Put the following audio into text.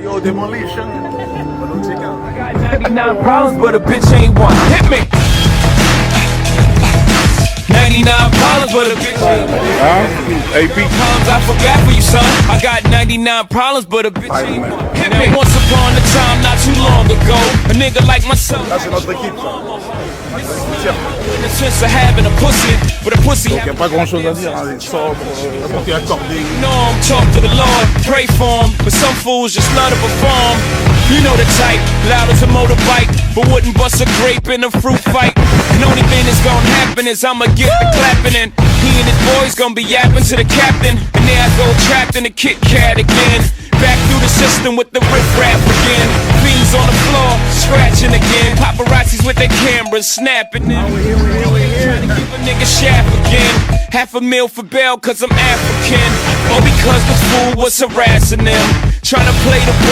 Yo, Demolition. Go check out. I got 99 problems, but a bitch ain't one. Hit me. 99 problems, but a bitch ain't one. AP. Problems I forgot for you, son. I got 99 problems, but a bitch ain't one. Hit me. Once upon a time, not too long ago, a nigga like myself. Ça, c'est notre équipe. Ça. In the sense of having a pussy, but a pussy. Il n'y a pas grand chose à dire. Hein. Les sobres, monter accordé. You know I'm talk to the Lord, pray for him, but some fools just love to perform. You know the type, loud as a motorbike, but wouldn't bust a grape in a fruit fight. And only thing that's gonna happen is I'ma get the clapping, and he and his boys gonna be yapping to the captain. And there I go trapped in the Kit Kat again. Back through the system with the riff-raff again. Fiends on the floor, scratching again. Paparazzis with their cameras, snapping them. Trying to give a nigga shaft again. $500,000 for bail cause I'm African, or because the fool was harassing them. Trying to play the boy